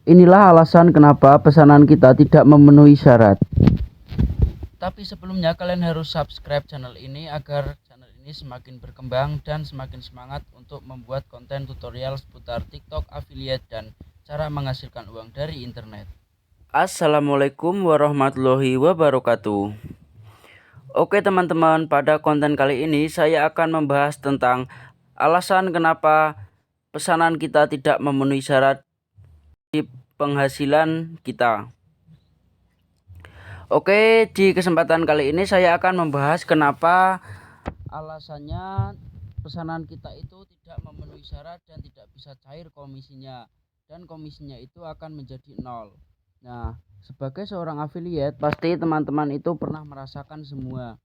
Inilah alasan kenapa pesanan kita tidak memenuhi syarat. Tapi sebelumnya kalian harus subscribe channel ini agar channel ini semakin berkembang dan semakin semangat untuk membuat konten tutorial seputar TikTok affiliate dan cara menghasilkan uang dari internet. Assalamualaikum warahmatullahi wabarakatuh. Oke teman-teman, pada konten kali ini saya akan membahas tentang alasan kenapa pesanan kita tidak memenuhi syarat di penghasilan kita. Oke, di kesempatan kali ini saya akan membahas kenapa alasannya pesanan kita itu tidak memenuhi syarat dan tidak bisa cair komisinya, dan komisinya itu akan menjadi nol. Nah, sebagai seorang affiliate pasti teman-teman itu pernah merasakan semua.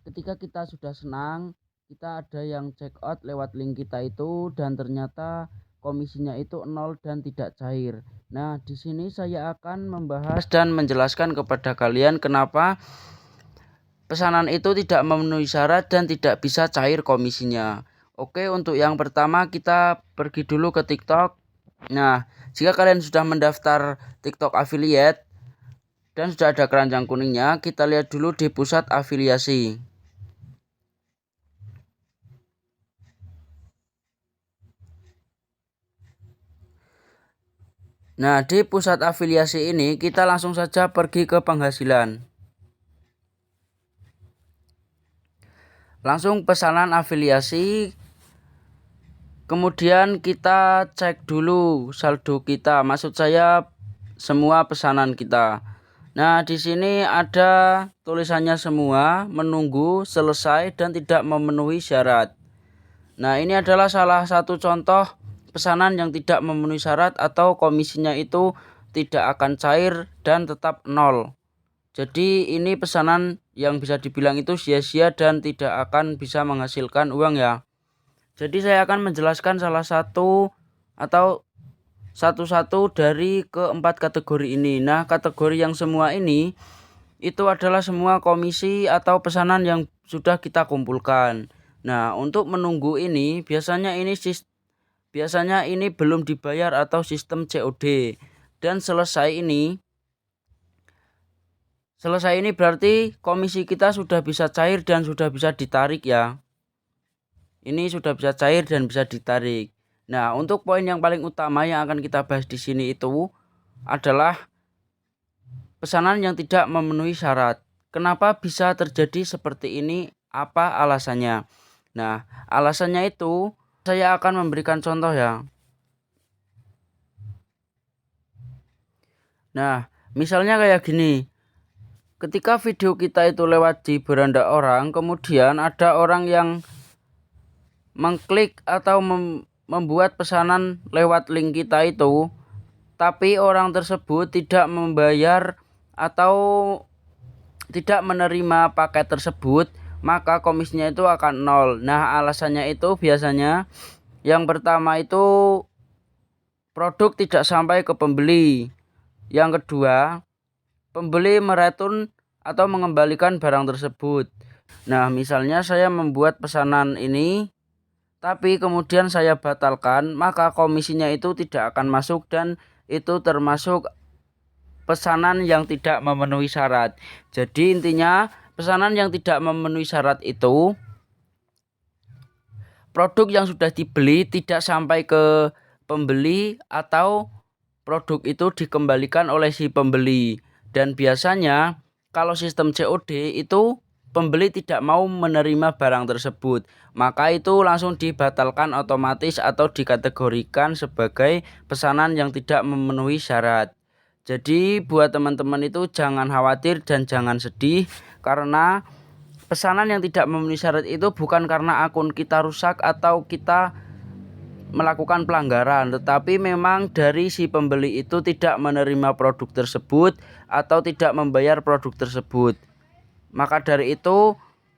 Ketika kita sudah senang, kita ada yang check out lewat link kita itu dan ternyata komisinya itu nol dan tidak cair. Nah, di sini saya akan membahas dan menjelaskan kepada kalian kenapa pesanan itu tidak memenuhi syarat dan tidak bisa cair komisinya. Oke, untuk yang pertama kita pergi dulu ke TikTok. Nah, jika kalian sudah mendaftar TikTok affiliate dan sudah ada keranjang kuningnya, kita lihat dulu di pusat afiliasi. Nah, di pusat afiliasi ini kita langsung saja pergi ke penghasilan. Langsung pesanan afiliasi. Kemudian kita cek dulu saldo kita. Maksud saya semua pesanan kita. Nah, di sini ada tulisannya semua, menunggu, selesai, dan tidak memenuhi syarat. Nah, ini adalah salah satu contoh pesanan yang tidak memenuhi syarat atau komisinya itu tidak akan cair dan tetap nol. Jadi ini pesanan yang bisa dibilang itu sia-sia dan tidak akan bisa menghasilkan uang ya. Jadi saya akan menjelaskan salah satu atau satu-satu dari keempat kategori ini. Nah, kategori yang semua ini itu adalah semua komisi atau pesanan yang sudah kita kumpulkan. Nah, untuk menunggu ini biasanya ini belum dibayar atau sistem COD. Dan selesai ini berarti komisi kita sudah bisa cair dan sudah bisa ditarik ya. Ini sudah bisa cair dan bisa ditarik. Nah, untuk poin yang paling utama yang akan kita bahas di sini itu adalah pesanan yang tidak memenuhi syarat. Kenapa bisa terjadi seperti ini? Apa alasannya? Nah, alasannya itu saya akan memberikan contoh ya. Nah, misalnya kayak gini. Ketika video kita itu lewat di beranda orang, kemudian ada orang yang mengklik atau membuat pesanan lewat link kita itu, tapi orang tersebut tidak membayar atau tidak menerima paket tersebut, maka komisinya itu akan nol. Nah, alasannya itu biasanya yang pertama itu produk tidak sampai ke pembeli. Yang kedua, pembeli mereturn atau mengembalikan barang tersebut. Nah, misalnya saya membuat pesanan ini tapi kemudian saya batalkan, maka komisinya itu tidak akan masuk dan itu termasuk pesanan yang tidak memenuhi syarat. Jadi intinya pesanan yang tidak memenuhi syarat itu produk yang sudah dibeli tidak sampai ke pembeli atau produk itu dikembalikan oleh si pembeli. Dan biasanya kalau sistem COD itu pembeli tidak mau menerima barang tersebut, maka itu langsung dibatalkan otomatis atau dikategorikan sebagai pesanan yang tidak memenuhi syarat. Jadi buat teman-teman itu jangan khawatir dan jangan sedih, karena pesanan yang tidak memenuhi syarat itu bukan karena akun kita rusak atau kita melakukan pelanggaran, tetapi memang dari si pembeli itu tidak menerima produk tersebut atau tidak membayar produk tersebut. Maka dari itu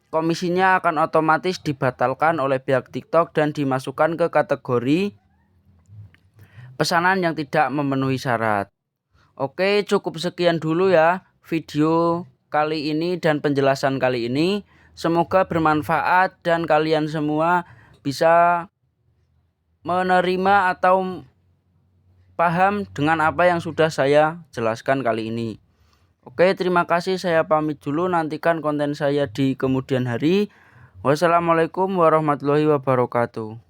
komisinya akan otomatis dibatalkan oleh pihak TikTok dan dimasukkan ke kategori pesanan yang tidak memenuhi syarat. Oke, cukup sekian dulu ya video kali ini dan penjelasan kali ini. Semoga bermanfaat dan kalian semua bisa menerima atau paham dengan apa yang sudah saya jelaskan kali ini. Oke, terima kasih, saya pamit dulu, nantikan konten saya di kemudian hari. Wassalamualaikum warahmatullahi wabarakatuh.